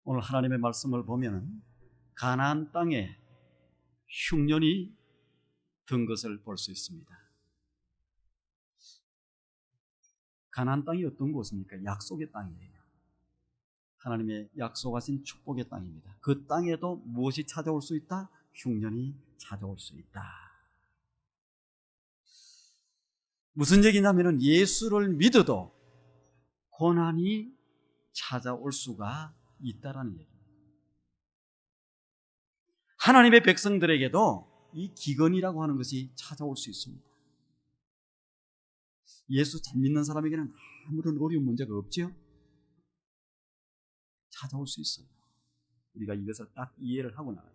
오늘 하나님의 말씀을 보면 가나안 땅에 흉년이 든 것을 볼 수 있습니다. 가나안 땅이 어떤 곳입니까? 약속의 땅이에요. 하나님의 약속하신 축복의 땅입니다. 그 땅에도 무엇이 찾아올 수 있다? 흉년이 찾아올 수 있다. 무슨 얘기냐면 예수를 믿어도 고난이 찾아올 수가 있다라는 얘기입니다. 하나님의 백성들에게도 이 기근이라고 하는 것이 찾아올 수 있습니다. 예수 잘 믿는 사람에게는 아무런 어려운 문제가 없지요? 찾아올 수 있어요. 우리가 이것을 딱 이해를 하고 나가요.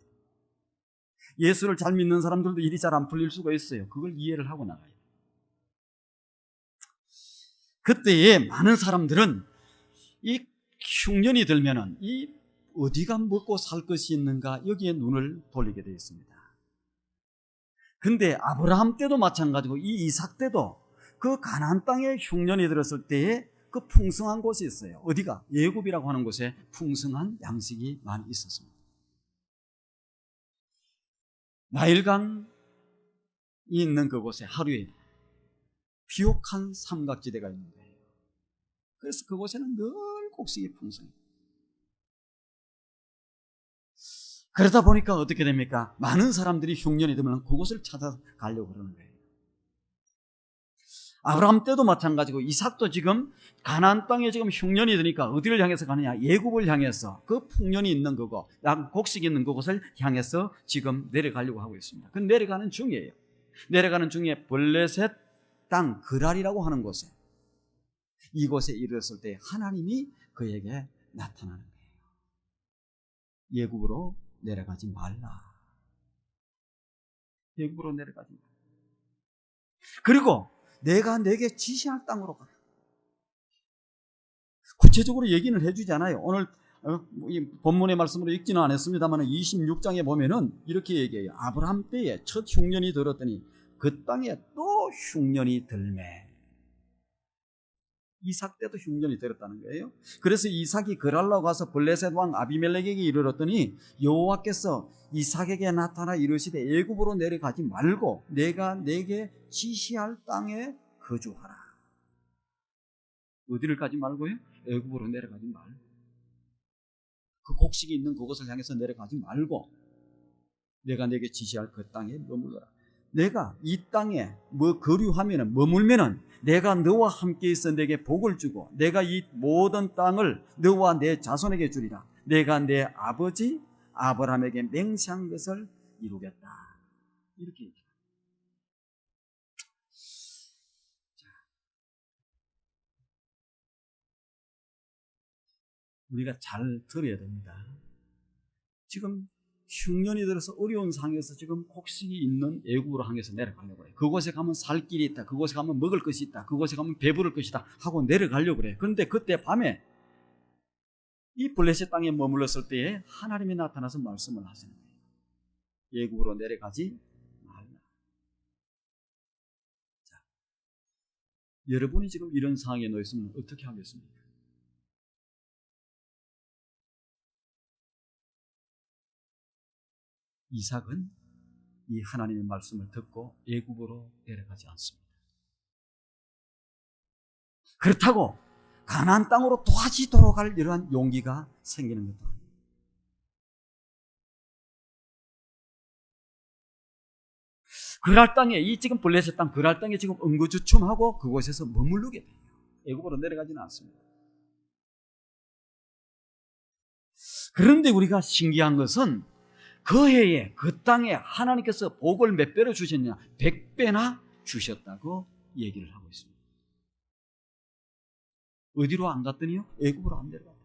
예수를 잘 믿는 사람들도 일이 잘 안 풀릴 수가 있어요. 그걸 이해를 하고 나가요. 그때에 많은 사람들은 이 흉년이 들면은 이 어디가 먹고 살 것이 있는가 여기에 눈을 돌리게 되어 있습니다. 근데 아브라함 때도 마찬가지고 이 이삭 때도 그 가나안 땅에 흉년이 들었을 때에 그 풍성한 곳이 있어요. 어디가? 애굽이라고 하는 곳에 풍성한 양식이 많이 있었습니다. 나일강이 있는 그곳에 하루에 비옥한 삼각지대가 있는 거예요. 그래서 그곳에는 늘 곡식이 풍성해요. 그러다 보니까 어떻게 됩니까? 많은 사람들이 흉년이 들면 그곳을 찾아가려고 그러는 거예요. 아브라함 때도 마찬가지고 이삭도 지금 가나안 땅에 지금 흉년이 드니까 어디를 향해서 가느냐? 애굽을 향해서 그 풍년이 있는 그곳, 곡식이 있는 그곳을 향해서 지금 내려가려고 하고 있습니다. 그 내려가는 중이에요. 내려가는 중에 블레셋 땅 그랄이라고 하는 곳에 이곳에 이르렀을 때 하나님이 그에게 나타나는 거예요. 애굽으로 내려가지 말라. 애굽으로 내려가지 말라. 그리고 내가 내게 지시할 땅으로 가라. 구체적으로 얘기는 해주지 않아요. 오늘 이 본문의 말씀으로 읽지는 않았습니다만 26장에 보면은 이렇게 얘기해요. 아브라함 때에 첫 흉년이 들었더니 그 땅에 또 흉년이 들매. 이삭 때도 흉년이 들었다는 거예요. 그래서 이삭이 그랄로 가서 블레셋 왕 아비멜렉에게 이르렀더니 여호와께서 이삭에게 나타나 이르시되 애굽으로 내려가지 말고 내가 내게 지시할 땅에 거주하라. 어디를 가지 말고요? 애굽으로 내려가지 말고 그 곡식이 있는 그곳을 향해서 내려가지 말고 내가 내게 지시할 그 땅에 머물러라. 내가 이 땅에 거류하면은 머물면은 내가 너와 함께 있어 내게 복을 주고 내가 이 모든 땅을 너와 내 자손에게 주리라. 내가 내 아버지 아브라함에게 맹세한 것을 이루겠다. 이렇게 얘기합니다. 우리가 잘 들어야 됩니다. 지금 흉년이 들어서 어려운 상황에서 지금 곡식이 있는 애굽으로 향해서 내려가려고 해요. 그곳에 가면 살 길이 있다. 그곳에 가면 먹을 것이 있다. 그곳에 가면 배부를 것이다 하고 내려가려고 그래요. 그런데 그때 밤에 이 블레셋 땅에 머물렀을 때에 하나님이 나타나서 말씀을 하시는 거예요. 애굽으로 내려가지 말라. 자, 여러분이 지금 이런 상황에 놓여 있으면 어떻게 하겠습니까? 이삭은 이 하나님의 말씀을 듣고 애굽으로 내려가지 않습니다. 그렇다고 가나안 땅으로 다시 돌아갈 이러한 용기가 생기는 것도 아닙니다. 그랄 땅에 이 지금 블레셋 땅 그랄 땅에 지금 응구주춤하고 그곳에서 머무르게 돼요. 애굽으로 내려가지는 않습니다. 그런데 우리가 신기한 것은 그 해에 그 땅에 하나님께서 복을 몇 배로 주셨냐? 100배나 주셨다고 얘기를 하고 있습니다. 어디로 안 갔더니요? 애굽으로 안 내려갔다.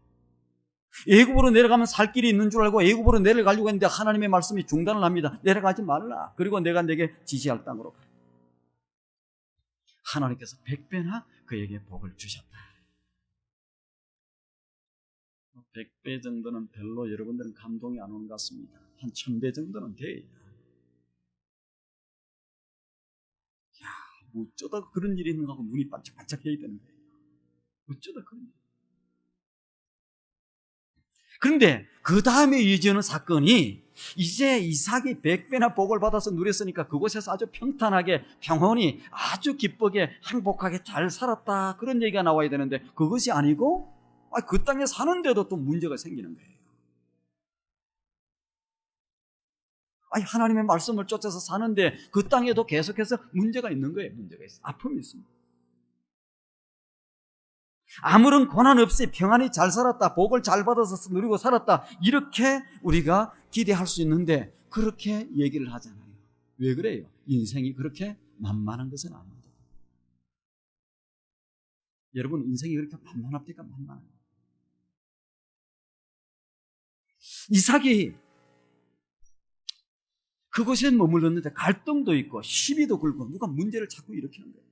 애굽으로 내려가면 살 길이 있는 줄 알고 애굽으로 내려가려고 했는데 하나님의 말씀이 중단을 합니다. 내려가지 말라. 그리고 내가 내게 지시할 땅으로 가. 하나님께서 100배나 그에게 복을 주셨다. 100배 정도는 별로 여러분들은 감동이 안 오는 것 같습니다. 한 1000배 정도는 돼야. 야, 어쩌다 그런 일이 있는가 하고 눈이 반짝반짝 해야 되는 거예요. 어쩌다 그런 일. 그런데 그 다음에 이어지는 사건이 이제 이삭이 100배나 복을 받아서 누렸으니까 그곳에서 아주 평탄하게 평온히 아주 기쁘게 행복하게 잘 살았다, 그런 얘기가 나와야 되는데 그것이 아니고 그 땅에 사는데도 또 문제가 생기는 거예요. 하나님의 말씀을 쫓아서 사는데 그 땅에도 계속해서 문제가 있는 거예요. 문제가 있어요. 아픔이 있습니다. 아무런 고난 없이 평안히 잘 살았다, 복을 잘 받아서 누리고 살았다, 이렇게 우리가 기대할 수 있는데 그렇게 얘기를 하잖아요. 왜 그래요? 인생이 그렇게 만만한 것은 아닙니다. 여러분, 인생이 그렇게 만만합니까? 만만합니다. 이삭이 그곳에 머물렀는데 갈등도 있고 시비도 걸고 누가 문제를 자꾸 일으키는 거예요.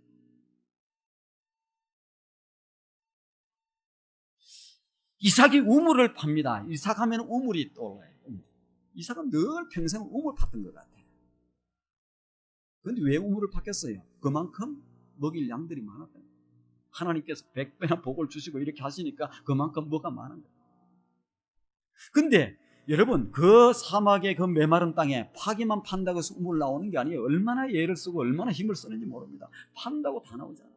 이삭이 우물을 팝니다. 이삭하면 우물이 떠올라요. 이삭은 늘 평생 우물 팠던 것 같아요. 그런데 왜 우물을 팠겠어요? 그만큼 먹일 양들이 많았다. 하나님께서 100배나 복을 주시고 이렇게 하시니까 그만큼 뭐가 많은 거예요. 근데 여러분, 그 사막의 그 메마른 땅에 파기만 판다고 해서 우물 나오는 게 아니에요. 얼마나 애를 쓰고 얼마나 힘을 쓰는지 모릅니다. 판다고 다 나오잖아요.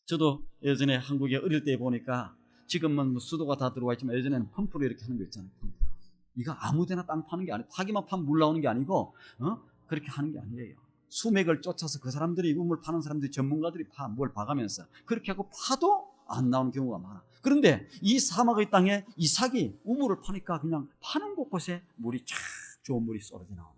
저도 예전에 한국에 어릴 때 보니까, 지금은 뭐 수도가 다 들어와 있지만 예전에는 펌프로 이렇게 하는 거 있잖아요. 펌프. 이거 아무데나 땅 파는 게 아니고, 파기만 파면 물 나오는 게 아니고 그렇게 하는 게 아니에요. 수맥을 쫓아서 그 사람들이, 우물 파는 사람들이, 전문가들이 뭘 봐가면서 그렇게 하고 파도 안 나오는 경우가 많아. 그런데 이 사막의 땅에 이삭이 우물을 파니까 그냥 파는 곳곳에 물이 쫙 좋은 물이 쏟아져 나오는.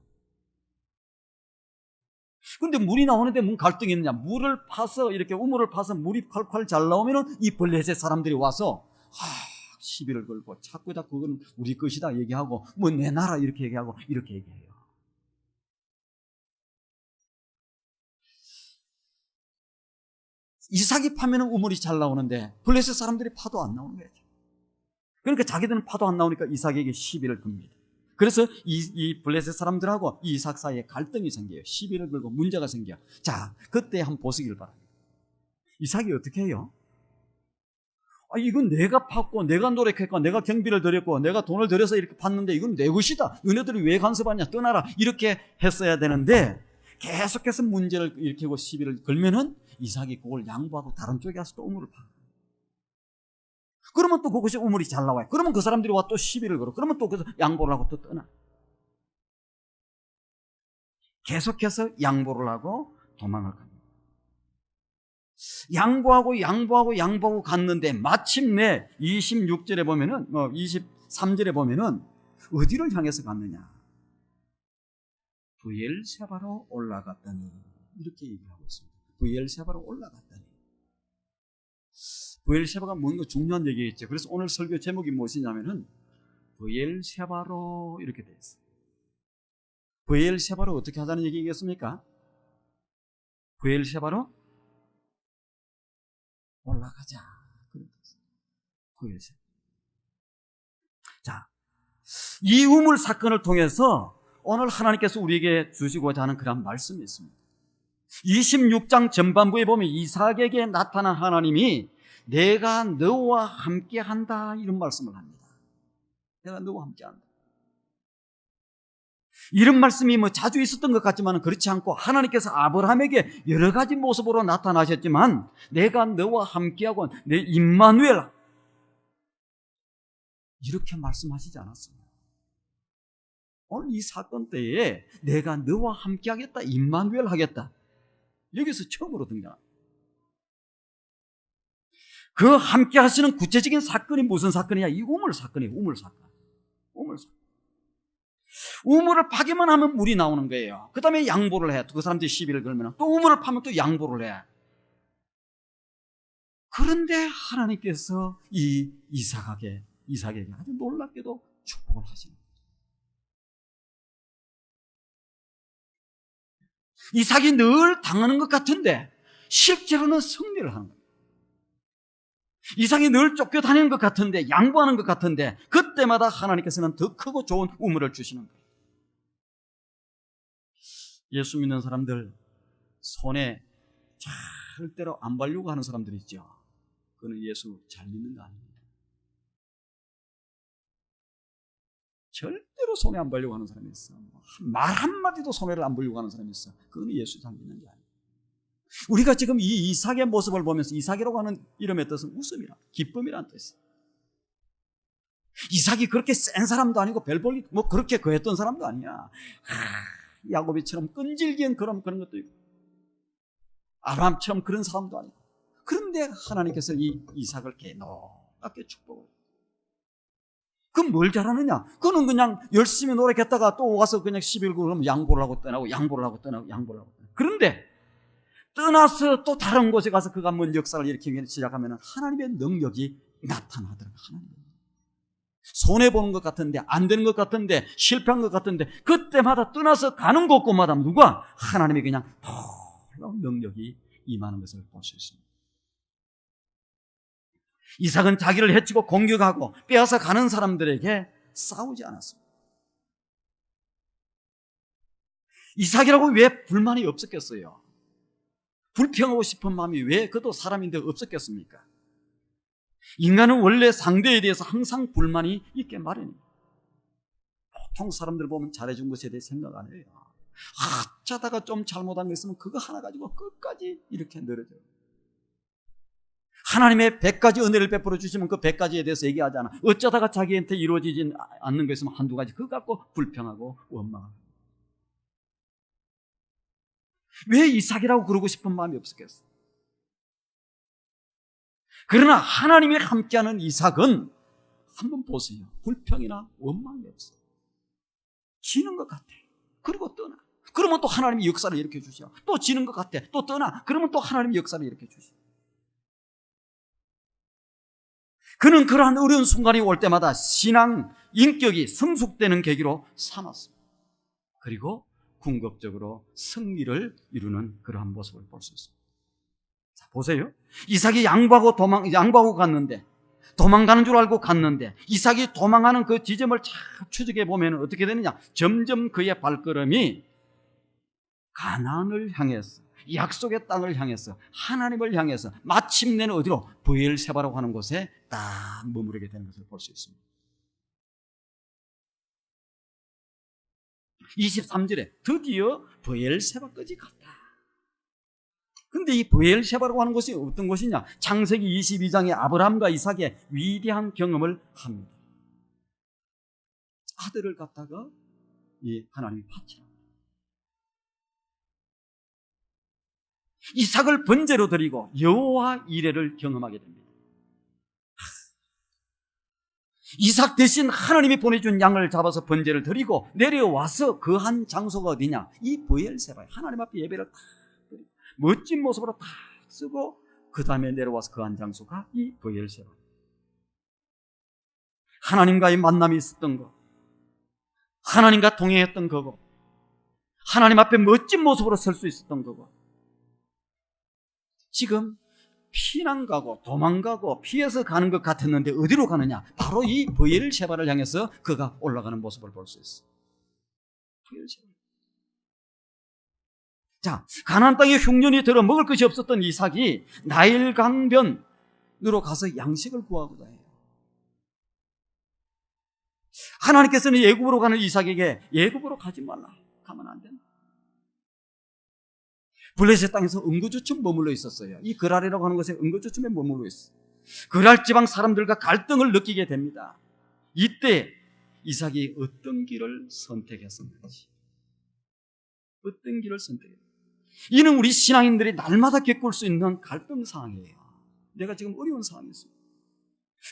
근데 물이 나오는데 뭔 갈등이 있느냐? 물을 파서, 이렇게 우물을 파서 물이 콸콸 잘 나오면은 이 블레셋 사람들이 와서 시비를 걸고 자꾸 다 그건 우리 것이다 얘기하고, 뭐 내 나라 이렇게 얘기하고 이렇게 얘기해요. 이삭이 파면은 우물이 잘 나오는데 블레셋 사람들이 파도 안 나오는 거예요. 그러니까 자기들은 파도 안 나오니까 이삭에게 시비를 겁니다. 그래서 이 블레셋 사람들하고 이 이삭 사이에 갈등이 생겨요. 시비를 걸고 문제가 생겨요. 자, 그때 한번 보시길 바랍니다. 이삭이 어떻게 해요? 이건 내가 팠고 내가 노력했고 내가 경비를 들였고 내가 돈을 들여서 이렇게 팠는데 이건 내 것이다, 너네들이 왜 간섭하냐, 떠나라, 이렇게 했어야 되는데 계속해서 문제를 일으키고 시비를 걸면은 이삭이 그걸 양보하고 다른 쪽에 가서 또 우물을 파. 그러면 또 그것이 우물이 잘 나와요. 그러면 그 사람들이 와 또 시비를 걸어. 그러면 또 그래서 양보를 하고 또 떠나. 계속해서 양보를 하고 도망을 갑니다. 양보하고 갔는데 마침내 26절에 보면은, 23절에 보면은 어디를 향해서 갔느냐? 브엘세바로 올라갔더니, 이렇게 얘기하고 있습니다. 브엘세바로 올라갔더니. 브엘세바가 뭔가 중요한 얘기겠죠. 그래서 오늘 설교 제목이 무엇이냐면은 브엘세바로 이렇게 되어 있어요. 브엘세바로 어떻게 하자는 얘기겠습니까? 브엘세바로 올라가자. 브엘세바. 자, 이 우물 사건을 통해서 오늘 하나님께서 우리에게 주시고자 하는 그런 말씀이 있습니다. 26장 전반부에 보면 이삭에게 나타난 하나님이 내가 너와 함께한다, 이런 말씀을 합니다. 내가 너와 함께한다. 이런 말씀이 뭐 자주 있었던 것 같지만 그렇지 않고, 하나님께서 아브라함에게 여러 가지 모습으로 나타나셨지만 내가 너와 함께하고 내 임마누엘, 이렇게 말씀하시지 않았습니다. 오늘 이 사건 때에 내가 너와 함께하겠다, 임마누엘 하겠다, 여기서 처음으로 등장합니다. 그 함께 하시는 구체적인 사건이 무슨 사건이냐? 이 우물 사건이에요. 우물 사건. 우물을 파기만 하면 물이 나오는 거예요. 그 다음에 양보를 해. 그 사람들이 시비를 걸면 또 우물을 파면 또 양보를 해. 그런데 하나님께서 이 이삭에게 아주 놀랍게도 축복을 하시는 거예요. 이삭이 늘 당하는 것 같은데 실제로는 승리를 하는 거예요. 이삭이 늘 쫓겨다니는 것 같은데, 양보하는 것 같은데, 그때마다 하나님께서는 더 크고 좋은 우물을 주시는 거예요. 예수 믿는 사람들 손에 절대로 안 바르려고 하는 사람들이 있죠. 그는 예수 잘 믿는 거 아닙니다. 절대로 손해 안 보려고 하는 사람이 있어. 말 한마디도 손해를 안 보려고 하는 사람이 있어. 그건 예수 잘 믿는 게 아니에요. 우리가 지금 이 이삭의 모습을 보면서, 이삭이라고 하는 이름의 뜻은 웃음이라, 기쁨이라는 뜻이에요. 이삭이 그렇게 센 사람도 아니고 별볼이 뭐 그렇게 거했던 사람도 아니야. 야곱이처럼 끈질긴 그런 것도 있고, 아브라함처럼 그런 사람도 아니고. 그런데 하나님께서 이 이삭을 개노랗게 축복을. 그럼 뭘 잘하느냐? 그는 그냥 열심히 노력했다가 또 와서 그냥 11구 그러면 양보를 하고 떠나고, 양보를 하고 떠나고, 양보를 하고 떠나고. 그런데 떠나서 또 다른 곳에 가서 그가 뭔 역사를 일으키기 시작하면 하나님의 능력이 나타나더라고요. 하나님의 능력. 손해보는 것 같은데, 안 되는 것 같은데, 실패한 것 같은데, 그때마다 떠나서 가는 곳곳마다 누가? 하나님이 그냥 놀라운 능력이 임하는 것을 볼 수 있습니다. 이삭은 자기를 해치고 공격하고 빼앗아 가는 사람들에게 싸우지 않았습니다. 이삭이라고 왜 불만이 없었겠어요? 불평하고 싶은 마음이 왜 그도 사람인데 없었겠습니까? 인간은 원래 상대에 대해서 항상 불만이 있게 마련입니다. 보통 사람들 보면 잘해준 것에 대해 생각 안 해요. 어쩌다가 좀 잘못한 거 있으면 그거 하나 가지고 끝까지 이렇게 늘어져요. 하나님의 100가지 은혜를 베풀어 주시면 그 100가지에 대해서 얘기하지 않아. 어쩌다가 자기한테 이루어지지 않는 거 있으면 한두 가지 그거 갖고 불평하고 원망하고. 왜 이삭이라고 그러고 싶은 마음이 없었겠어? 그러나 하나님이 함께하는 이삭은 한번 보세요. 불평이나 원망이 없어요. 지는 것 같아. 그리고 떠나. 그러면 또 하나님이 역사를 일으켜 주셔. 또 지는 것 같아. 또 떠나. 그러면 또 하나님이 역사를 일으켜 주셔. 그는 그러한 어려운 순간이 올 때마다 신앙, 인격이 성숙되는 계기로 삼았습니다. 그리고 궁극적으로 승리를 이루는 그러한 모습을 볼 수 있습니다. 자, 보세요. 이삭이 양보하고 갔는데, 도망가는 줄 알고 갔는데, 이삭이 도망가는 그 지점을 잘 추적해 보면 어떻게 되느냐? 점점 그의 발걸음이 가나안을 향해서, 약속의 땅을 향해서, 하나님을 향해서, 마침내는 어디로? 브엘세바라고 하는 곳에 딱 머무르게 되는 것을 볼 수 있습니다. 23절에 드디어 브엘세바까지 갔다. 근데 이 브엘세바라고 하는 곳이 어떤 곳이냐? 창세기 22장에 아브라함과 이삭의 위대한 경험을 합니다. 아들을 갖다가 이 하나님이 바치라. 이삭을 번제로 드리고 여호와 이레를 경험하게 됩니다. 이삭 대신 하나님이 보내준 양을 잡아서 번제를 드리고 내려와서 그 한 장소가 어디냐? 이 브엘세바에 하나님 앞에 예배를 딱 드리고 멋진 모습으로 딱 쓰고 그 다음에 내려와서 그 한 장소가 이 브엘세바. 하나님과의 만남이 있었던 거, 하나님과 동행했던 거고, 하나님 앞에 멋진 모습으로 설 수 있었던 거고, 지금 피난 가고 도망가고 피해서 가는 것 같았는데 어디로 가느냐? 바로 이 브엘세바를 향해서 그가 올라가는 모습을 볼 수 있어요. 브엘세바. 자, 가나안 땅에 흉년이 들어 먹을 것이 없었던 이삭이 나일 강변으로 가서 양식을 구하고자 해요. 하나님께서는 애굽으로 가는 이삭에게 애굽으로 가지 말라. 가면 안 된다. 블레셋 땅에서 응고주춤 머물러 있었어요. 이 그랄이라고 하는 곳에 응고주춤에 머물러 있어요. 그랄 지방 사람들과 갈등을 느끼게 됩니다. 이때 이삭이 어떤 길을 선택했었는지, 어떤 길을 선택했는지, 이는 우리 신앙인들이 날마다 겪을 수 있는 갈등 상황이에요. 내가 지금 어려운 상황이 있습니다.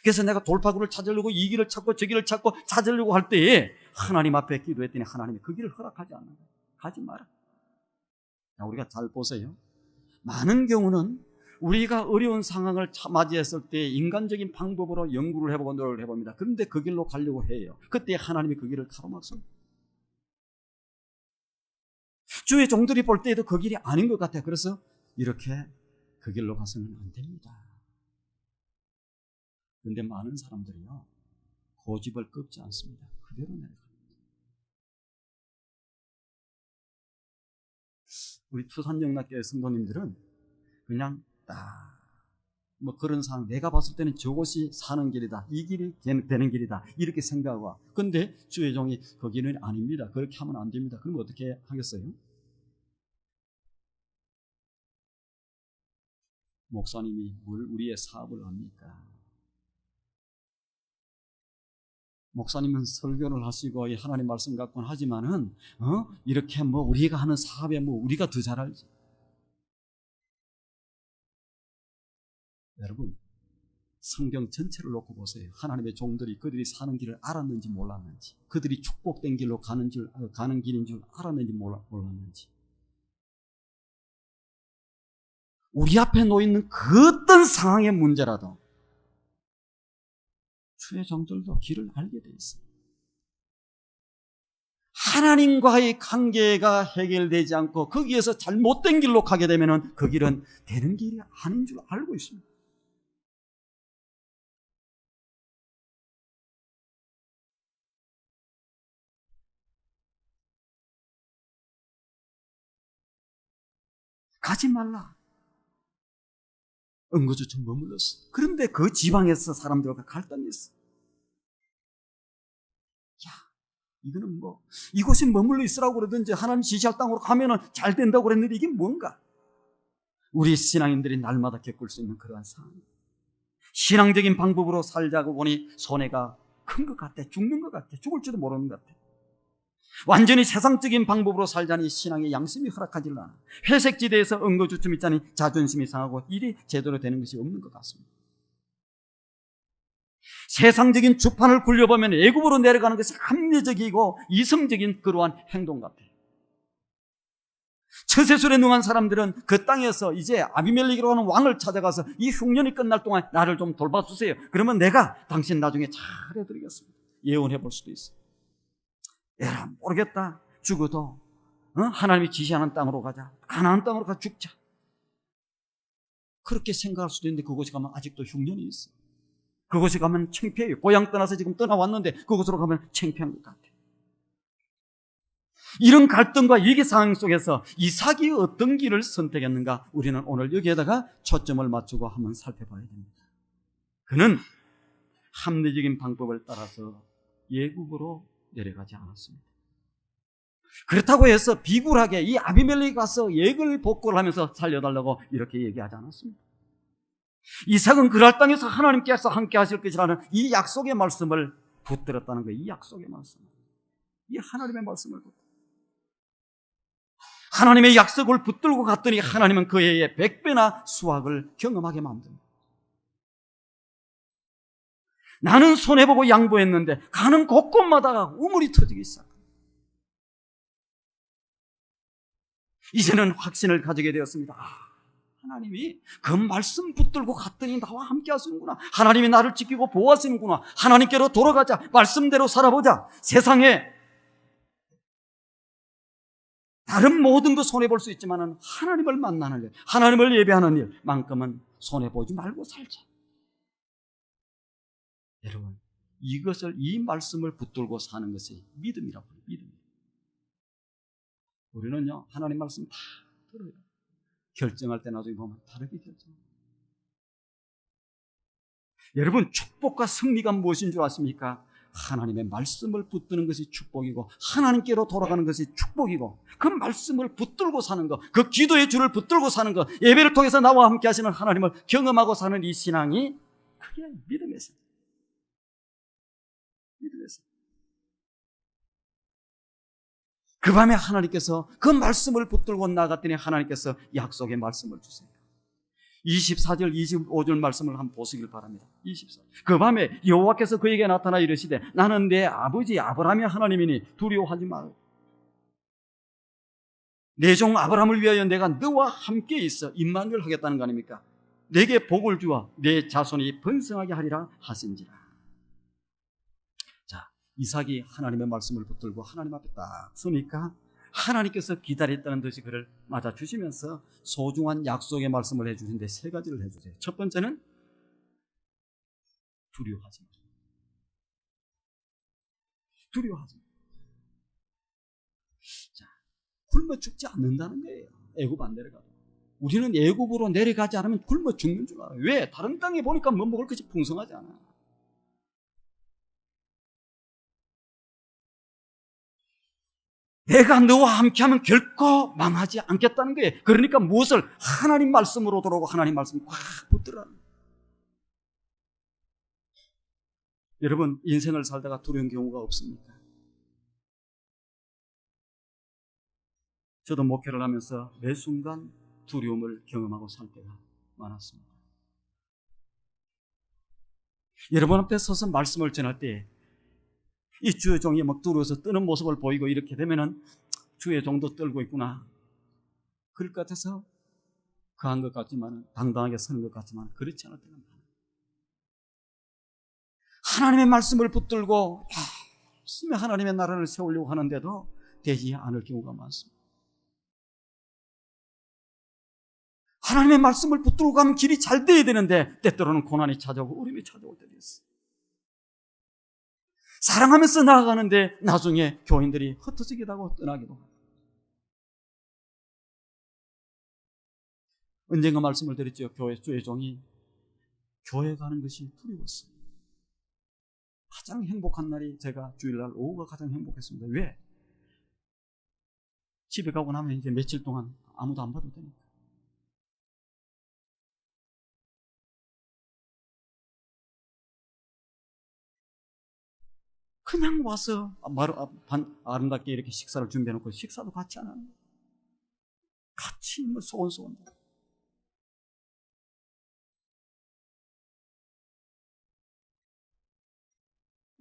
그래서 내가 돌파구를 찾으려고 이 길을 찾고 저 길을 찾고 찾으려고 할 때에 하나님 앞에 기도했더니 하나님이 그 길을 허락하지 않는 거예요. 가지 마라. 우리가 잘 보세요. 많은 경우는 우리가 어려운 상황을 맞이했을 때 인간적인 방법으로 연구를 해보고 노력을 해봅니다. 그런데 그 길로 가려고 해요. 그때 하나님이 그 길을 가로막습니다. 주의 종들이 볼 때에도 그 길이 아닌 것 같아요. 그래서 이렇게 그 길로 가서는 안 됩니다. 그런데 많은 사람들이요, 고집을 꺾지 않습니다. 그대로 내려갑니다. 우리 투산영락교회 성도님들은 그냥 딱 뭐 그런 상황, 내가 봤을 때는 저곳이 사는 길이다, 이 길이 되는 길이다, 이렇게 생각하고. 근데 주의 종이 그 길은 아닙니다, 그렇게 하면 안 됩니다. 그럼 어떻게 하겠어요? 목사님이 뭘 우리의 사업을 합니까? 목사님은 설교를 하시고 하나님 말씀 갖고는 하지만은 이렇게 뭐 우리가 하는 사업에 뭐 우리가 더 잘 알지. 여러분, 성경 전체를 놓고 보세요. 하나님의 종들이 그들이 사는 길을 알았는지 몰랐는지, 그들이 축복된 길로 가는 길인 줄 알았는지 몰랐는지. 우리 앞에 놓이는 그 어떤 상황의 문제라도 주의 종들도 길을 알게 돼 있어요. 하나님과의 관계가 해결되지 않고 거기에서 잘못된 길로 가게 되면 그 길은 되는 길이 아닌 줄 알고 있습니다. 가지 말라. 응거주청 머물렀어. 그런데 그 지방에서 사람들과 갈등이 있어. 야, 이거는 뭐 이곳에 머물러 있으라고 그러든지 하나님 지시할 땅으로 가면은 잘 된다고 그랬는데 이게 뭔가? 우리 신앙인들이 날마다 겪을 수 있는 그러한 상황. 신앙적인 방법으로 살자고 보니 손해가 큰 것 같아. 죽는 것 같아. 죽을지도 모르는 것 같아. 완전히 세상적인 방법으로 살자니 신앙의 양심이 허락하지 않아. 회색지대에서 응거주춤 있자니 자존심이 상하고 일이 제대로 되는 것이 없는 것 같습니다. 세상적인 주판을 굴려보면 애굽으로 내려가는 것이 합리적이고 이성적인 그러한 행동 같아요. 처세술에 능한 사람들은 그 땅에서 이제 아비멜렉이라고 하는 왕을 찾아가서 이 흉년이 끝날 동안 나를 좀 돌봐주세요. 그러면 내가 당신 나중에 잘해드리겠습니다. 예언해 볼 수도 있어요. 에라, 모르겠다. 죽어도 하나님이 지시하는 땅으로 가자. 가나안 땅으로 가 죽자. 그렇게 생각할 수도 있는데 그곳에 가면 아직도 흉년이 있어. 그곳에 가면 창피해요. 고향 떠나서 지금 떠나왔는데 그곳으로 가면 창피한 것 같아. 이런 갈등과 위기 상황 속에서 이삭이 어떤 길을 선택했는가, 우리는 오늘 여기에다가 초점을 맞추고 한번 살펴봐야 됩니다. 그는 합리적인 방법을 따라서 예굽으로 내려가지 않았습니다. 그렇다고 해서 비굴하게 이 아비멜렉이 가서 예글 복구를 하면서 살려달라고 이렇게 얘기하지 않았습니다. 이삭은 그랄 땅에서 하나님께서 함께 하실 것이라는 이 약속의 말씀을 붙들었다는 거예요. 이 약속의 말씀, 이 하나님의 말씀을 붙들었다. 하나님의 약속을 붙들고 갔더니 하나님은 그 해에 100배나 수확을 경험하게 만듭니다. 나는 손해보고 양보했는데 가는 곳곳마다 우물이 터지기 시작합니다. 이제는 확신을 가지게 되었습니다. 하나님이 그 말씀 붙들고 갔더니 나와 함께 하시는구나. 하나님이 나를 지키고 보호하시는구나. 하나님께로 돌아가자. 말씀대로 살아보자. 세상에 다른 모든 거 손해볼 수 있지만 하나님을 만나는 일, 하나님을 예배하는 일만큼은 손해보지 말고 살자. 여러분, 이 말씀을 붙들고 사는 것이 믿음이라고 해요. 믿음. 우리는요, 하나님 말씀 다 들어요. 결정할 때 나중에 보면 다르게 결정해요. 여러분, 축복과 승리가 무엇인 줄 아십니까? 하나님의 말씀을 붙드는 것이 축복이고 하나님께로 돌아가는 것이 축복이고, 그 말씀을 붙들고 사는 것, 그 기도의 줄을 붙들고 사는 것, 예배를 통해서 나와 함께 하시는 하나님을 경험하고 사는 이 신앙이 그게 믿음에서. 그 밤에 하나님께서 그 말씀을 붙들고 나갔더니 하나님께서 약속의 말씀을 주세요. 24절 25절 말씀을 한번 보시길 바랍니다. 24절. 그 밤에 여호와께서 그에게 나타나 이르시되 나는 내 아버지 아브라함의 하나님이니 두려워하지 말고 내 종 아브라함을 위하여 내가 너와 함께 있어 임마누엘 하겠다는 거 아닙니까? 내게 복을 주어 내 자손이 번성하게 하리라 하신지라. 자, 이삭이 하나님의 말씀을 붙들고 하나님 앞에 딱 서니까 하나님께서 기다렸다는 듯이 그를 맞아주시면서 소중한 약속의 말씀을 해주시는데 세 가지를 해주세요. 첫 번째는 두려워하지 마. 두려워하지 마. 자, 굶어 죽지 않는다는 거예요. 애굽 안 내려가도. 우리는 애굽으로 내려가지 않으면 굶어 죽는 줄 알아요. 왜? 다른 땅에 보니까 뭐 먹을 것이 풍성하지 않아. 내가 너와 함께하면 결코 망하지 않겠다는 거예요. 그러니까 무엇을? 하나님 말씀으로 돌아오고 하나님 말씀이 꽉 붙들어라. 여러분, 인생을 살다가 두려운 경우가 없습니까? 저도 목회를 하면서 매 순간 두려움을 경험하고 살 때가 많았습니다. 여러분 앞에 서서 말씀을 전할 때 이 주의 종이 막 두려워서 뜨는 모습을 보이고 이렇게 되면은 주의 종도 떨고 있구나. 그럴 것 같아서 그한 것 같지만, 당당하게 서는 것 같지만 그렇지 않을 때가 많아요. 하나님의 말씀을 붙들고 열심히 하나님의 나라를 세우려고 하는데도 되지 않을 경우가 많습니다. 하나님의 말씀을 붙들고 가면 길이 잘 돼야 되는데 때때로는 고난이 찾아오고 어려움이 찾아올 때도 있어요. 사랑하면서 나아가는데 나중에 교인들이 흩어지기도 하고 떠나기도 하고. 언젠가 말씀을 드렸죠. 주의 종이 교회 가는 것이 두려웠어요. 가장 행복한 날이 제가 주일날 오후가 가장 행복했습니다. 왜? 집에 가고 나면 이제 며칠 동안 아무도 안 봐도 되니까. 그냥 와서 아름답게 이렇게 식사를 준비해놓고 식사도 같이 안 하는 거예요. 같이 뭐 소원소원.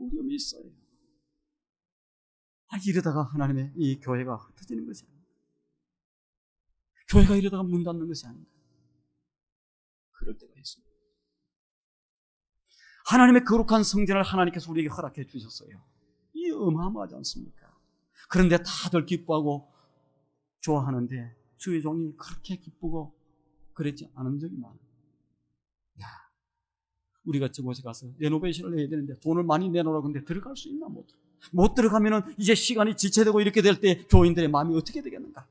어려움이 있어요. 이러다가 하나님의 이 교회가 흩어지는 것이 아닌가. 교회가 이러다가 문 닫는 것이 아닌가. 그럴 때가 있습니다. 하나님의 거룩한 성전을 하나님께서 우리에게 허락해 주셨어요. 이 어마어마하지 않습니까? 그런데 다들 기뻐하고 좋아하는데 주의 종이 그렇게 기쁘고 그랬지 않은 적이 많아요. 우리가 저곳에 가서 레노베이션을 해야 되는데 돈을 많이 내놓으라고 하는데 들어갈 수 있나? 못 들어가면은 이제 시간이 지체되고 이렇게 될 때 교인들의 마음이 어떻게 되겠는가?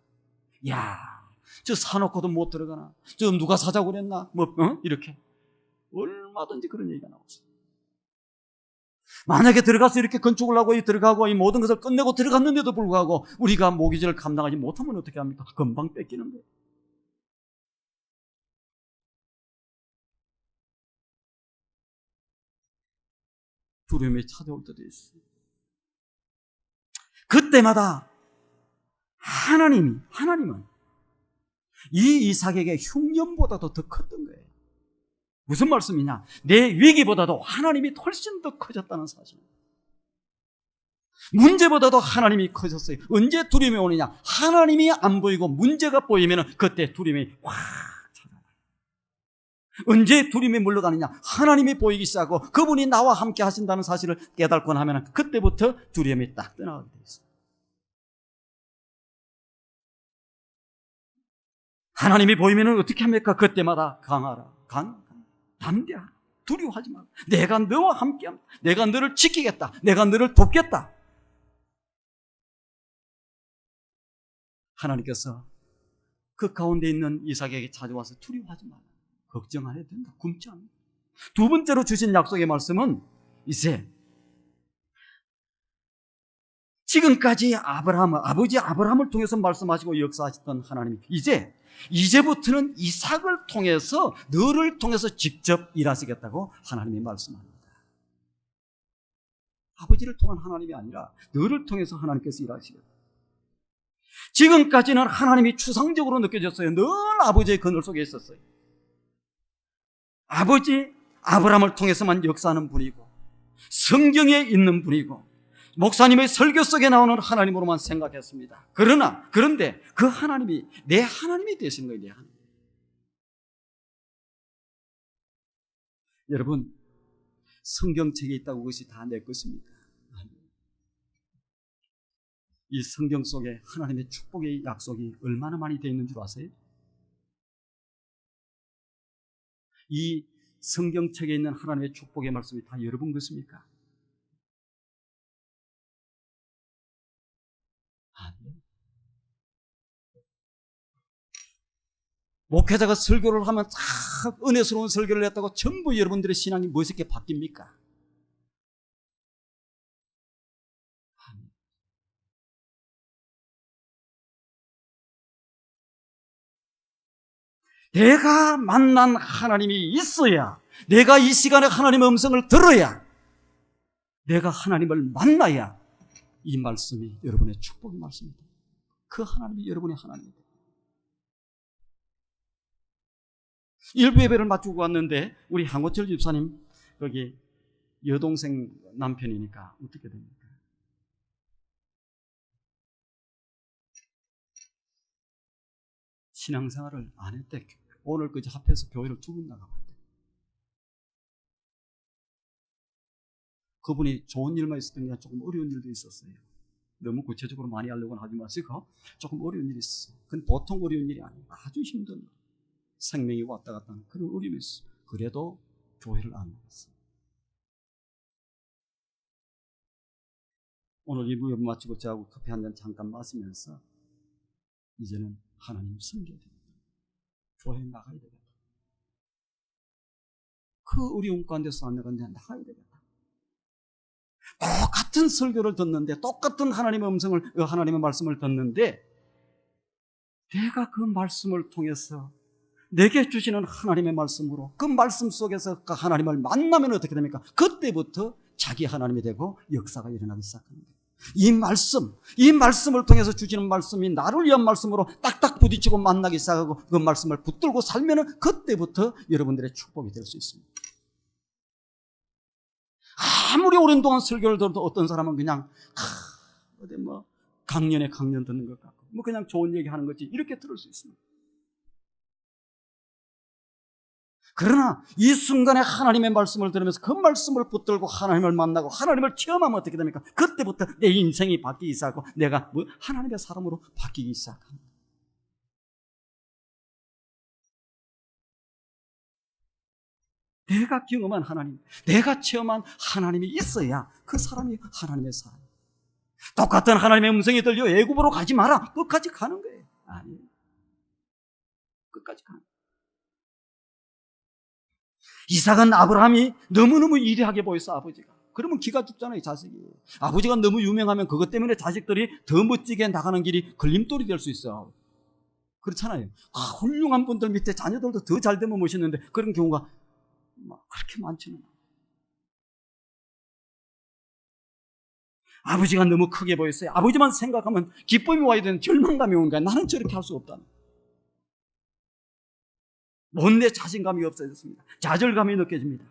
저 사놓고도 못 들어가나? 저 누가 사자고 그랬나? 이렇게. 얼마든지 그런 얘기가 나오죠. 만약에 들어가서 이렇게 건축을 하고 들어가고 이 모든 것을 끝내고 들어갔는데도 불구하고 우리가 모기지를 감당하지 못하면 어떻게 합니까? 금방 뺏기는 거예요. 두려움이 찾아올 때도 있어요. 그때마다 하나님은 이 이삭에게 흉년보다도 더 컸던 거예요. 무슨 말씀이냐? 내 위기보다도 하나님이 훨씬 더 커졌다는 사실. 문제보다도 하나님이 커졌어요. 언제 두려움이 오느냐? 하나님이 안 보이고 문제가 보이면 그때 두려움이 확 찾아와요. 언제 두려움이 물러가느냐? 하나님이 보이기 시작하고 그분이 나와 함께 하신다는 사실을 깨닫고 나면 그때부터 두려움이 딱 떠나가게 되어 있어요. 하나님이 보이면 어떻게 합니까? 그때마다 강하라, 담대하라, 두려워하지 마라. 내가 너와 함께합니다. 내가 너를 지키겠다. 내가 너를 돕겠다. 하나님께서 그 가운데 있는 이삭에게 찾아와서 두려워하지 마라. 걱정 안 해도 된다. 굶지 않는다. 두 번째로 주신 약속의 말씀은 이제 지금까지 아버지 아브라함을 통해서 말씀하시고 역사하셨던 하나님이 이제부터는 이삭을 통해서 너를 통해서 직접 일하시겠다고 하나님이 말씀합니다. 아버지를 통한 하나님이 아니라 너를 통해서 하나님께서 일하시겠다. 지금까지는 하나님이 추상적으로 느껴졌어요. 늘 아버지의 그늘 속에 있었어요. 아버지 아브라함을 통해서만 역사하는 분이고 성경에 있는 분이고 목사님의 설교 속에 나오는 하나님으로만 생각했습니다. 그런데 그 하나님이 내 하나님이 되시는 거예요. 내 하나님. 여러분, 성경책에 있다고 그것이 다 내 것입니까? 이 성경 속에 하나님의 축복의 약속이 얼마나 많이 되어 있는 줄 아세요? 이 성경책에 있는 하나님의 축복의 말씀이 다 여러분 것입니까? 아니요. 목회자가 설교를 하면 다 은혜스러운 설교를 했다고 전부 여러분들의 신앙이 무엇이게 바뀝니까? 내가 만난 하나님이 있어야, 내가 이 시간에 하나님의 음성을 들어야, 내가 하나님을 만나야 이 말씀이 여러분의 축복의 말씀입니다. 그 하나님이 여러분의 하나님입니다. 일부 예배를 마치고 왔는데 우리 한고철 집사님 거기 여동생 남편이니까 어떻게 됩니까? 신앙생활을 안 했대. 오늘 그 합해서 교회를 2번 나가봤대. 그분이 좋은 일만 있었던 게 조금 어려운 일도 있었어요. 너무 구체적으로 많이 하려고는 하지 마시고 조금 어려운 일이 있었어요. 근데 보통 어려운 일이 아니에요. 아주 힘든 일. 생명이 왔다 갔다 하는 그런 어려움이 있어요. 그래도 교회를 안 나갔어요. 오늘 2부 예배 마치고 저하고 커피 한 잔 잠깐 마시면서 이제는 하나님 섬겨야 됩니다. 교회에 나가야 되겠다. 그 어려움 가운데서 안 나가야 되겠다. 똑같은 설교를 듣는데, 똑같은 하나님의 음성을, 하나님의 말씀을 듣는데, 내가 그 말씀을 통해서 내게 주시는 하나님의 말씀으로 그 말씀 속에서 그 하나님을 만나면 어떻게 됩니까? 그때부터 자기 하나님이 되고 역사가 일어나기 시작하는 거예요. 이 말씀을 통해서 주시는 말씀이 나를 위한 말씀으로 딱딱 부딪히고 만나기 시작하고 그 말씀을 붙들고 살면은 그때부터 여러분들의 축복이 될 수 있습니다. 아무리 오랜 동안 설교를 들어도 어떤 사람은 그냥 어디 뭐 강연에 강연 듣는 것 같고 뭐 그냥 좋은 얘기 하는 거지 이렇게 들을 수 있습니다. 그러나 이 순간에 하나님의 말씀을 들으면서 그 말씀을 붙들고 하나님을 만나고 하나님을 체험하면 어떻게 됩니까? 그때부터 내 인생이 바뀌기 시작하고 내가 하나님의 사람으로 바뀌기 시작합니다. 내가 경험한 하나님, 내가 체험한 하나님이 있어야 그 사람이 하나님의 사람. 똑같은 하나님의 음성이 들려 애굽으로 가지 마라. 끝까지 가는 거예요. 아니에요. 끝까지 가는 거예요. 이삭은 아브라함이 너무너무 이리하게 보였어, 아버지가. 그러면 기가 죽잖아요, 자식이. 아버지가 너무 유명하면 그것 때문에 자식들이 더 멋지게 나가는 길이 걸림돌이 될 수 있어요. 그렇잖아요. 훌륭한 분들 밑에 자녀들도 더 잘 되면 멋있는데 그런 경우가 그렇게 많지는 않아요. 아버지가 너무 크게 보였어요. 아버지만 생각하면 기쁨이 와야 되는 절망감이 오는 거야. 나는 저렇게 할 수 없다. 못내 자신감이 없어졌습니다. 좌절감이 느껴집니다.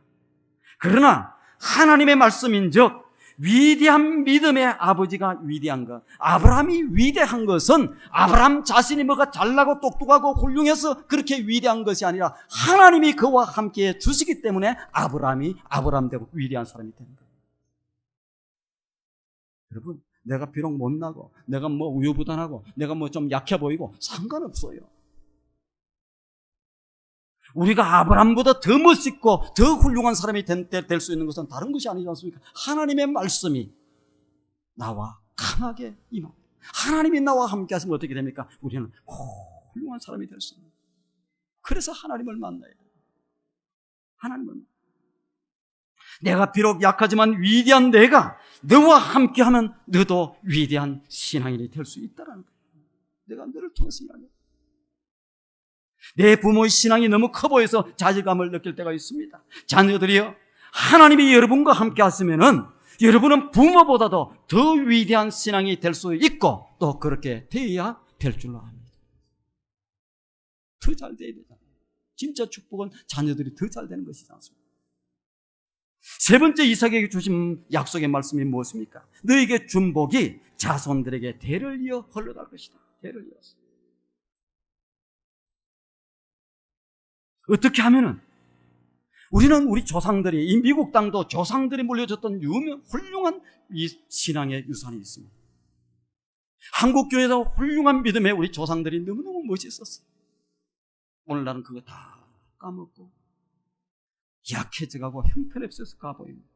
그러나 하나님의 말씀인즉 위대한 믿음의 아버지가 위대한 것, 아브라함이 위대한 것은 아브라함 자신이 뭐가 잘나고 똑똑하고 훌륭해서 그렇게 위대한 것이 아니라 하나님이 그와 함께 주시기 때문에 아브라함이 아브라함 되고 위대한 사람이 되는 거예요. 여러분, 내가 비록 못나고 내가 뭐 우유부단하고 내가 뭐 좀 약해 보이고 상관없어요. 우리가 아브라함보다 더 멋있고 더 훌륭한 사람이 될 수 있는 것은 다른 것이 아니지 않습니까? 하나님의 말씀이 나와 강하게 임합니다. 하나님이 나와 함께 하시면 어떻게 됩니까? 우리는 훌륭한 사람이 될 수 있습니다. 그래서 하나님을 만나야 돼요. 하나님을 만나야 돼요. 내가 비록 약하지만 위대한 내가 너와 함께하면 너도 위대한 신앙인이 될 수 있다는 거예요. 내가 너를 통해서 이야기해요. 내 부모의 신앙이 너무 커 보여서 자질감을 느낄 때가 있습니다. 자녀들이요, 하나님이 여러분과 함께 하시면은 여러분은 부모보다도 더 위대한 신앙이 될 수 있고 또 그렇게 되어야 될 줄로 압니다. 더 잘 돼야 되잖아요. 진짜 축복은 자녀들이 더 잘 되는 것이지 않습니까? 세 번째 이삭에게 주신 약속의 말씀이 무엇입니까? 너에게 준 복이 자손들에게 대를 이어 흘러갈 것이다. 대를 이어서. 어떻게 하면은 우리는 우리 조상들이, 이 미국 땅도 조상들이 물려줬던 훌륭한 이 신앙의 유산이 있습니다. 한국교회도 훌륭한 믿음에 우리 조상들이 너무너무 멋있었어요. 오늘날은 그거 다 까먹고 약해져가고 형편없어서 가보입니다.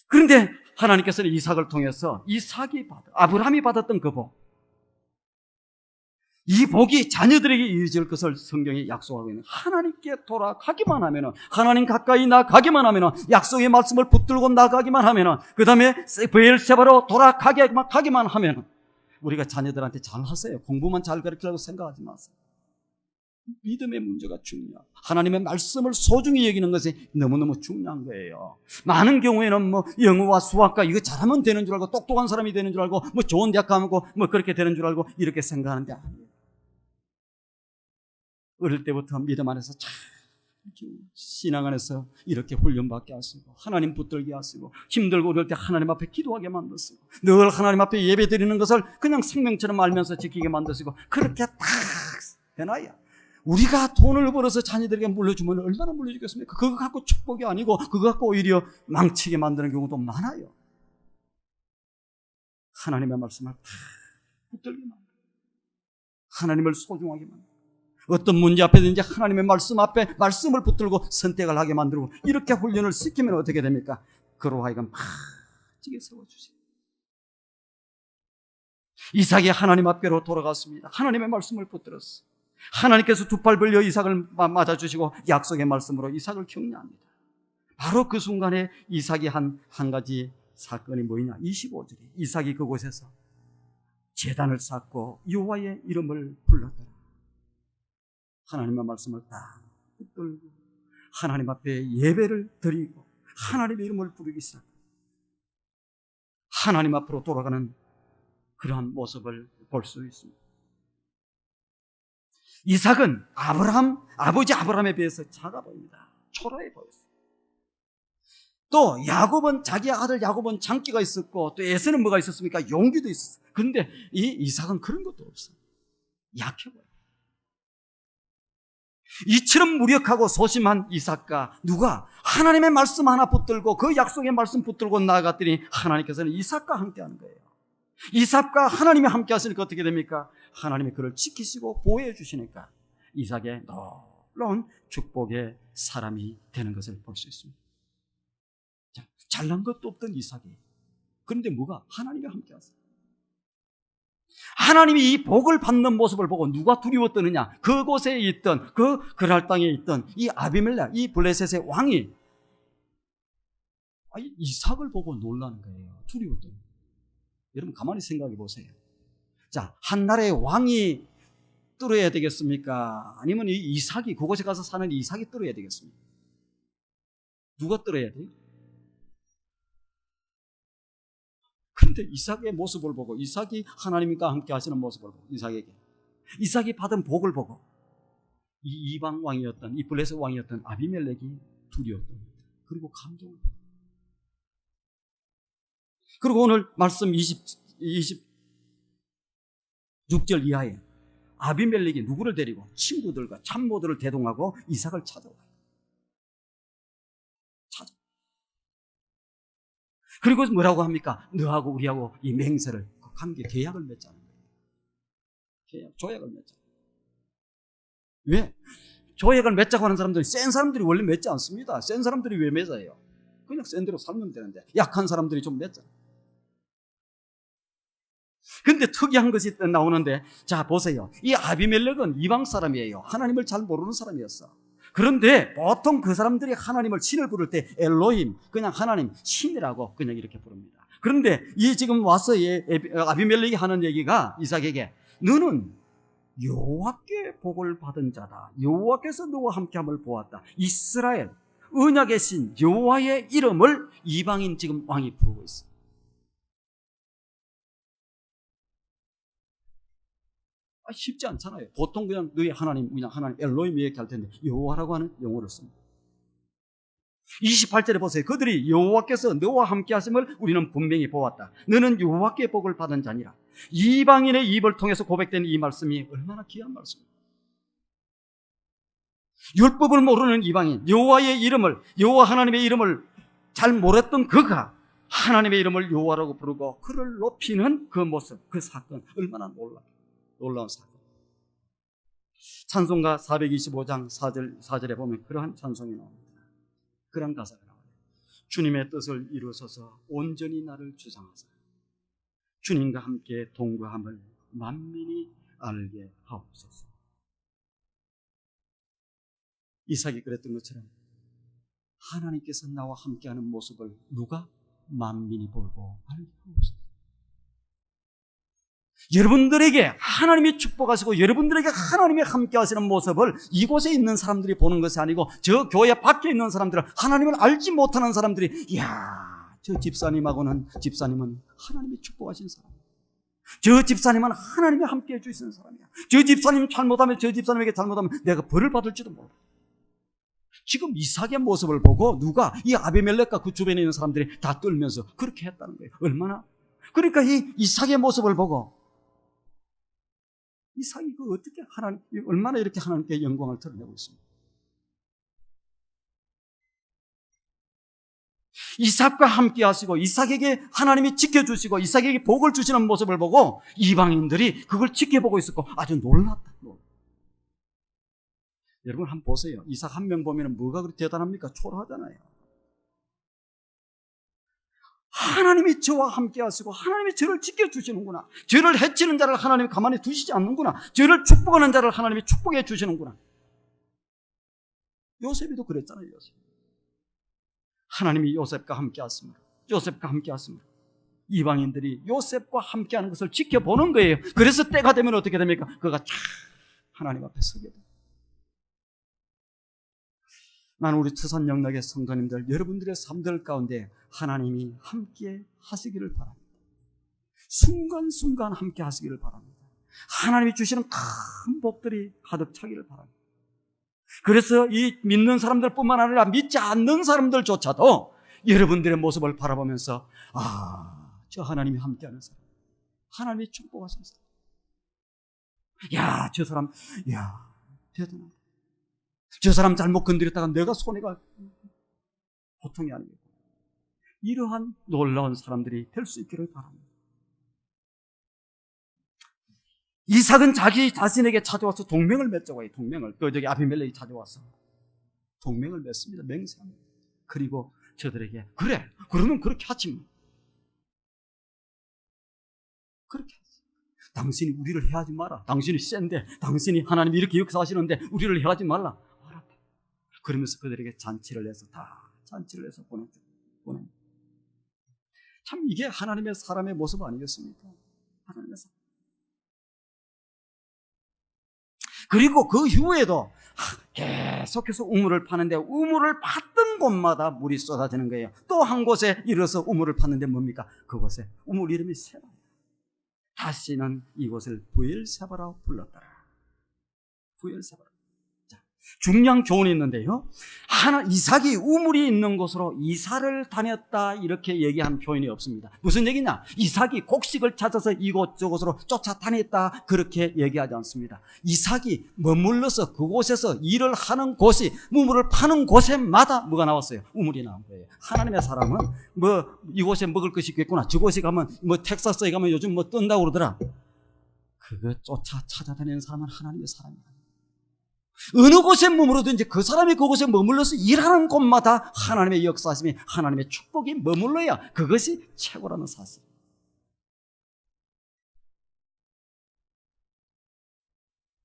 그런데 하나님께서는 이삭을 통해서 아브라함이 받았던 그 복, 이 복이 자녀들에게 이어질 것을 성경에 약속하고 있는, 하나님께 돌아가기만 하면은, 하나님 가까이 나가기만 하면은, 약속의 말씀을 붙들고 나가기만 하면은, 그 다음에 브엘세바로 돌아가기만 하면은, 우리가 자녀들한테 잘하세요. 공부만 잘 가르치려고 생각하지 마세요. 믿음의 문제가 중요해요. 하나님의 말씀을 소중히 여기는 것이 너무너무 중요한 거예요. 많은 경우에는 영어와 수학과 이거 잘하면 되는 줄 알고, 똑똑한 사람이 되는 줄 알고, 좋은 대학 가고 그렇게 되는 줄 알고 이렇게 생각하는데 아니에요. 어릴 때부터 믿음 안에서 잘 신앙 안에서 이렇게 훈련받게 하시고, 하나님 붙들게 하시고, 힘들고 어릴 때 하나님 앞에 기도하게 만드시고, 늘 하나님 앞에 예배 드리는 것을 그냥 생명처럼 알면서 지키게 만드시고, 그렇게 딱 해놔야, 우리가 돈을 벌어서 자녀들에게 물려주면 얼마나 물려주겠습니까? 그거 갖고 축복이 아니고 그거 갖고 오히려 망치게 만드는 경우도 많아요. 하나님의 말씀을 다 붙들게 만들고, 하나님을 소중하게 만들고, 어떤 문제 앞에든지 하나님의 말씀 앞에 말씀을 붙들고 선택을 하게 만들고, 이렇게 훈련을 시키면 어떻게 됩니까? 그로 하여금 멋지게 세워주세요. 이삭이 하나님 앞께로 돌아갔습니다. 하나님의 말씀을 붙들었어요. 하나님께서 두 팔 벌려 이삭을 맞아주시고 약속의 말씀으로 이삭을 격려합니다. 바로 그 순간에 이삭이 한 가지 사건이 뭐냐? 25절에 이삭이 그곳에서 제단을 쌓고 여호와의 이름을 불렀더라. 하나님의 말씀을 다 붙들고 하나님 앞에 예배를 드리고 하나님의 이름을 부르기 시작, 하나님 앞으로 돌아가는 그러한 모습을 볼 수 있습니다. 이삭은 아버지 아브라함에 비해서 작아 보입니다. 초라해 보였어요. 또 야곱은, 자기 아들 야곱은 장기가 있었고, 또 에서는 뭐가 있었습니까? 용기도 있었어요. 근데 이 이삭은 그런 것도 없어요. 약해 보여요. 이처럼 무력하고 소심한 이삭과 누가 하나님의 말씀 하나 붙들고 그 약속의 말씀 붙들고 나아갔더니 하나님께서는 이삭과 함께하는 거예요. 이삭과 하나님이 함께 하시니까 어떻게 됩니까? 하나님이 그를 지키시고 보호해 주시니까 이삭의 놀라운 축복의 사람이 되는 것을 볼 수 있습니다. 자, 잘난 것도 없던 이삭이, 그런데 뭐가? 하나님이 함께 하세요. 하나님이 이 복을 받는 모습을 보고 누가 두려워 떠느냐? 그곳에 있던, 그 그랄 땅에 있던 이 아비멜렉, 이 블레셋의 왕이 이삭을 보고 놀라는 거예요. 두려워 떠는 거예요. 여러분 가만히 생각해 보세요. 자, 한 나라의 왕이 뚫어야 되겠습니까? 아니면 이 이삭이, 그곳에 가서 사는 이삭이 뚫어야 되겠습니까? 누가 뚫어야 돼요? 그런데 이삭의 모습을 보고, 이삭이 하나님과 함께 하시는 모습을 보고, 이삭이 받은 복을 보고 이 이방 왕이었던, 이 블레셋 왕이었던 아비멜렉이 두려웠던, 그리고 감동을 받았어요. 그리고 오늘 말씀 26절 이하에 아비멜렉이 누구를 데리고 친구들과 참모들을 대동하고 이삭을 찾아와요. 그리고 뭐라고 합니까? 너하고 우리하고 이 맹세를, 관계 계약을 맺자는 거예요. 조약을 맺자. 왜? 조약을 맺자고 하는 사람들이, 센 사람들이 원래 맺지 않습니다. 센 사람들이 왜 맺어요? 그냥 센 대로 살면 되는데 약한 사람들이 좀 맺잖아요. 근데 특이한 것이 나오는데, 자 보세요. 이 아비멜렉은 이방 사람이에요. 하나님을 잘 모르는 사람이었어. 그런데 보통 그 사람들이 하나님을 신을 부를 때 엘로힘, 그냥 하나님, 신이라고 그냥 이렇게 부릅니다. 그런데 이 지금 와서 아비멜렉이 하는 얘기가 이삭에게, 너는 여호와께 복을 받은 자다. 여호와께서 너와 함께함을 보았다. 이스라엘 언약의 신 여호와의 이름을 이방인 지금 왕이 부르고 있어요. 쉽지 않잖아요. 보통 그냥 너희 하나님, 그냥 하나님 엘로힘 얘기할 텐데 여호와라고 하는 용어를 씁니다. 28절에 보세요. 그들이 여호와께서 너와 함께 하심을 우리는 분명히 보았다. 너는 여호와께 복을 받은 자니라. 이방인의 입을 통해서 고백된 이 말씀이 얼마나 귀한 말씀입니다. 율법을 모르는 이방인, 여호와의 이름을, 여호와 하나님의 이름을 잘 모르던 그가 하나님의 이름을 여호와라고 부르고 그를 높이는 그 모습, 그 사건, 얼마나 놀라운 사건. 찬송가 425장 4절에 보면 그러한 찬송이 나옵니다. 그런 가사가 나와요. 주님의 뜻을 이루소서 온전히 나를 주장하사 주님과 함께 동거함을 만민이 알게 하옵소서. 이삭이 그랬던 것처럼 하나님께서 나와 함께하는 모습을 누가? 만민이 보고 알게 하옵소서. 여러분들에게 하나님이 축복하시고 여러분들에게 하나님이 함께 하시는 모습을 이곳에 있는 사람들이 보는 것이 아니고 저 교회 밖에 있는 사람들은 하나님을 알지 못하는 사람들이 이야, 저 집사님은 하나님이 축복하신 사람, 저 집사님은 하나님이 함께 해주시는 사람이야, 저 집사님 잘못하면 저 집사님에게 잘못하면 내가 벌을 받을지도 몰라. 지금 이삭의 모습을 보고 누가? 이 아비멜렉과 그 주변에 있는 사람들이 다 떨면서 그렇게 했다는 거예요. 얼마나? 그러니까 이 이삭의 모습을 보고 이삭이 그 어떻게 얼마나 이렇게 하나님께 영광을 드러내고 있습니다. 이삭과 함께 하시고 이삭에게 하나님이 지켜주시고 이삭에게 복을 주시는 모습을 보고 이방인들이 그걸 지켜보고 있었고 아주 놀랐다. 여러분 한번 보세요. 이삭 한 명 보면 뭐가 그렇게 대단합니까? 초라하잖아요. 하나님이 저와 함께 하시고 하나님이 저를 지켜주시는구나. 저를 해치는 자를 하나님이 가만히 두시지 않는구나. 저를 축복하는 자를 하나님이 축복해 주시는구나. 요셉이도 그랬잖아요. 요셉. 하나님이 요셉과 함께 하십니다. 요셉과 함께 하십니다. 이방인들이 요셉과 함께하는 것을 지켜보는 거예요. 그래서 때가 되면 어떻게 됩니까? 그가 쫙 하나님 앞에 서게 돼요. 나는 우리 투산 영락의 성도님들, 여러분들의 삶들 가운데 하나님이 함께 하시기를 바랍니다. 순간순간 함께 하시기를 바랍니다. 하나님이 주시는 큰 복들이 가득 차기를 바랍니다. 그래서 이 믿는 사람들뿐만 아니라 믿지 않는 사람들조차도 여러분들의 모습을 바라보면서 저 하나님이 함께하는 사람, 하나님이 축복하신 사람, 저 사람, 대단하다. 저 사람 잘못 건드렸다가 내가 손해가 보통이 아닙니다. 이러한 놀라운 사람들이 될 수 있기를 바랍니다. 이삭은 자기 자신에게 찾아와서 동맹을 맺자고 해요. 동맹을. 아비멜렉이 찾아와서 동맹을 맺습니다. 맹세합니다. 그리고 저들에게 그래, 그러면 그렇게 하지 뭐. 그렇게 하지. 당신이 우리를 해하지 마라. 당신이 센데, 당신이 하나님이 이렇게 역사하시는데 우리를 해하지 말라. 그러면서 그들에게 잔치를 해서 보내줍니다. 참 이게 하나님의 사람의 모습 아니겠습니까? 하나님의 사람. 그리고 그 이후에도 계속해서 우물을 파는데 우물을 팠던 곳마다 물이 쏟아지는 거예요. 또 한 곳에 이르러서 우물을 팠는데 뭡니까? 그곳에 우물 이름이 세바. 다시는 이곳을 부엘세바라 불렀더라. 부엘세바라. 중요한 교훈이 있는데요. 이삭이 우물이 있는 곳으로 이사를 다녔다 이렇게 얘기한 표현이 없습니다. 무슨 얘기냐? 이삭이 곡식을 찾아서 이곳저곳으로 쫓아다녔다 그렇게 얘기하지 않습니다. 이삭이 머물러서 그곳에서 일을 하는 곳이 우물을 파는 곳에마다 뭐가 나왔어요? 우물이 나온 거예요. 하나님의 사람은 이곳에 먹을 것이 있겠구나. 저곳에 가면 텍사스에 가면 요즘 뜬다고 그러더라. 그거 쫓아 찾아다니는 사람은 하나님의 사람이야. 어느 곳에 머무르든지 그 사람이 그곳에 머물러서 일하는 곳마다 하나님의 역사하심이 하나님의 축복이 머물러야 그것이 최고라는 사실.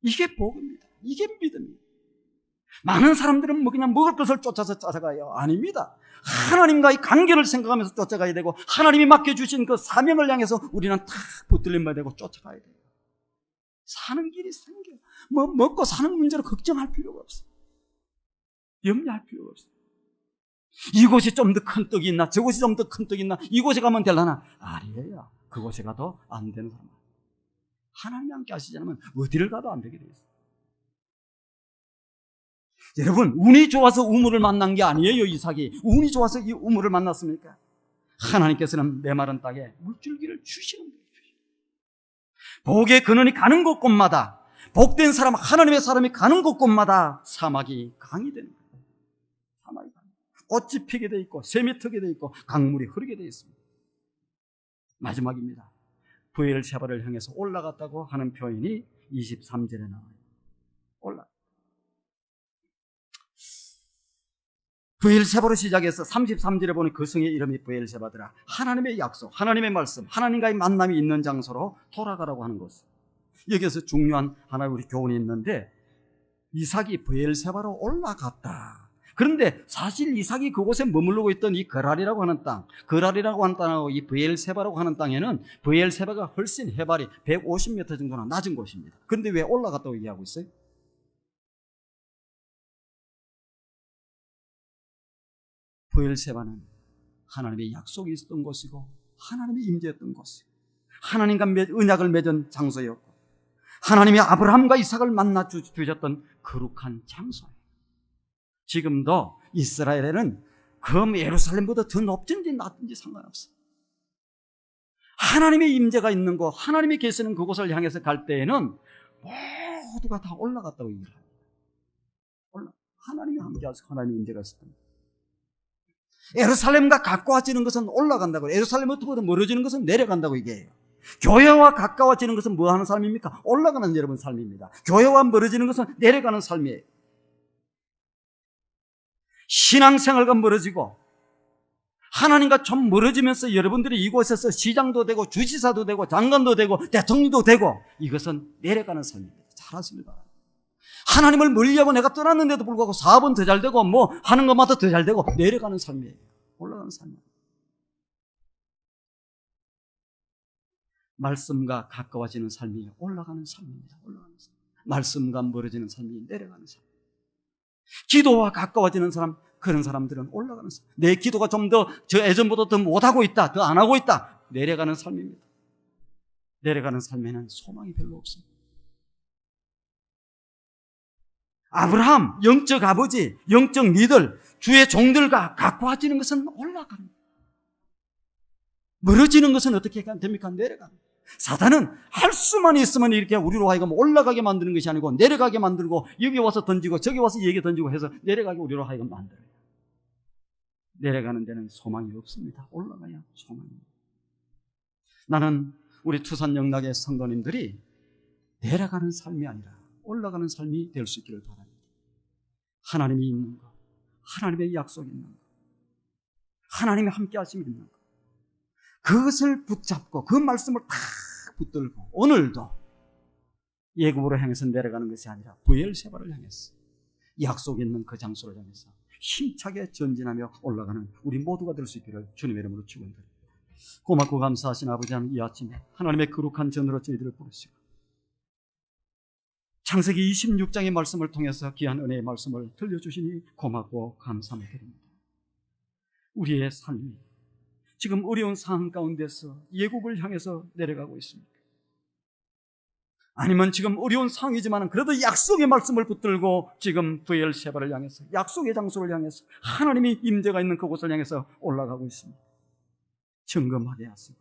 이게 복입니다. 이게 믿음입니다. 많은 사람들은 그냥 먹을 것을 쫓아서 쫓아가요. 아닙니다. 하나님과의 관계를 생각하면서 쫓아가야 되고 하나님이 맡겨주신 그 사명을 향해서 우리는 탁 붙들림만 되고 쫓아가야 돼요. 사는 길이 생겨요. 먹고 사는 문제로 걱정할 필요가 없어요. 염려할 필요가 없어요. 이곳이 좀 더 큰 떡이 있나? 저곳이 좀 더 큰 떡이 있나? 이곳에 가면 되려나? 아니에요. 그곳에 가도 안 되는 사람. 하나님이 함께 하시지 않으면 어디를 가도 안 되게 되어 있어요. 여러분, 운이 좋아서 우물을 만난 게 아니에요. 이삭이 운이 좋아서 이 우물을 만났습니까? 하나님께서는 메마른 땅에 물줄기를 주시는 거예요. 복의 근원이 가는 곳곳마다, 복된 사람, 하나님의 사람이 가는 곳곳마다 사막이 강이 되는 거예요. 사막이 강. 꽃이 피게 돼 있고 샘이 트게 돼 있고 강물이 흐르게 돼 있습니다. 마지막입니다. 부엘세바를 향해서 올라갔다고 하는 표현이 23절에 나와요. 브엘세바로 시작해서 33절에 보니 그 성의 이름이 브엘세바더라. 하나님의 약속, 하나님의 말씀, 하나님과의 만남이 있는 장소로 돌아가라고 하는 것을. 여기서 중요한 하나의 우리 교훈이 있는데, 이삭이 브엘세바로 올라갔다. 그런데 사실 이삭이 그곳에 머무르고 있던 이 거랄이라고 하는 땅하고 이 브엘세바라고 하는 땅에는 브엘세바가 훨씬 해발이 150m 정도나 낮은 곳입니다. 그런데 왜 올라갔다고 얘기하고 있어요? 브엘세바는 하나님의 약속이 있었던 곳이고 하나님의 임재였던 곳이고 하나님과 언약을 맺은 장소였고 하나님이 아브라함과 이삭을 만나 주셨던 거룩한 장소예요. 지금도 이스라엘에는 그 예루살렘보다 더 높든지 낮든지 상관없어요. 하나님의 임재가 있는 곳, 하나님이 계시는 그곳을 향해서 갈 때에는 모두가 다 올라갔다고 얘기합니다. 하나님이 함께하셔서 하나님의 임재가 있었던 것. 예루살렘과 가까워지는 것은 올라간다고, 예루살렘부터 멀어지는 것은 내려간다고 얘기해요. 교회와 가까워지는 것은 뭐 하는 삶입니까? 올라가는 여러분 삶입니다. 교회와 멀어지는 것은 내려가는 삶이에요. 신앙생활과 멀어지고 하나님과 좀 멀어지면서 여러분들이 이곳에서 시장도 되고 주지사도 되고 장관도 되고 대통령도 되고 이것은 내려가는 삶입니다. 잘 아시길 바랍니다. 하나님을 멀리하고 내가 떠났는데도 불구하고 사업은 더 잘 되고 뭐 하는 것마다 더 잘 되고 내려가는 삶이에요. 올라가는 삶이에요. 말씀과 가까워지는 삶이 올라가는 삶입니다. 올라가는 삶. 말씀과 멀어지는 삶이 내려가는 삶. 기도와 가까워지는 사람, 그런 사람들은 올라가는 삶. 내 기도가 좀 더 저 예전보다 더 못하고 있다, 더 안 하고 있다, 내려가는 삶입니다. 내려가는 삶에는 소망이 별로 없습니다. 아브라함, 영적 아버지, 영적 리더, 주의 종들과 가까워지는 것은 올라가는 거예요. 멀어지는 것은 어떻게 됩니까? 내려가는 거예요. 사단은 할 수만 있으면 이렇게 우리로 하여금 올라가게 만드는 것이 아니고 내려가게 만들고 여기 와서 던지고 저기 와서 얘기 던지고 해서 내려가게 우리로 하여금 만들어요. 내려가는 데는 소망이 없습니다. 올라가야 소망입니다. 나는 우리 투산 영락의 성도님들이 내려가는 삶이 아니라 올라가는 삶이 될 수 있기를 바랍니다. 하나님이 있는 것, 하나님의 약속이 있는 것, 하나님의 함께 하심이 있는 것, 그것을 붙잡고 그 말씀을 탁 붙들고 오늘도 예굽으로 향해서 내려가는 것이 아니라 브엘세바를 향해서 약속 있는 그 장소를 향해서 힘차게 전진하며 올라가는 우리 모두가 될 수 있기를 주님의 이름으로 축원드립니다. 고맙고 감사하신 아버지 하나님, 이 아침에 하나님의 거룩한 전으로 저희들을 부르시고 창세기 26장의 말씀을 통해서 귀한 은혜의 말씀을 들려주시니 고맙고 감사드립니다. 우리의 삶이 지금 어려운 상황 가운데서 예굽을 향해서 내려가고 있습니다. 아니면 지금 어려운 상황이지만 그래도 약속의 말씀을 붙들고 지금 브엘세바를 향해서 약속의 장소를 향해서 하나님이 임재가 있는 그곳을 향해서 올라가고 있습니다. 점검하게 하시고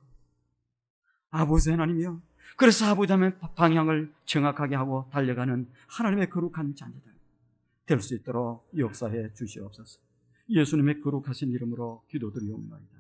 아버지 하나님이여, 그래서 아버지 하나님의 방향을 정확하게 하고 달려가는 하나님의 거룩한 자녀들 될 수 있도록 역사해 주시옵소서. 예수님의 거룩하신 이름으로 기도드리옵나이다.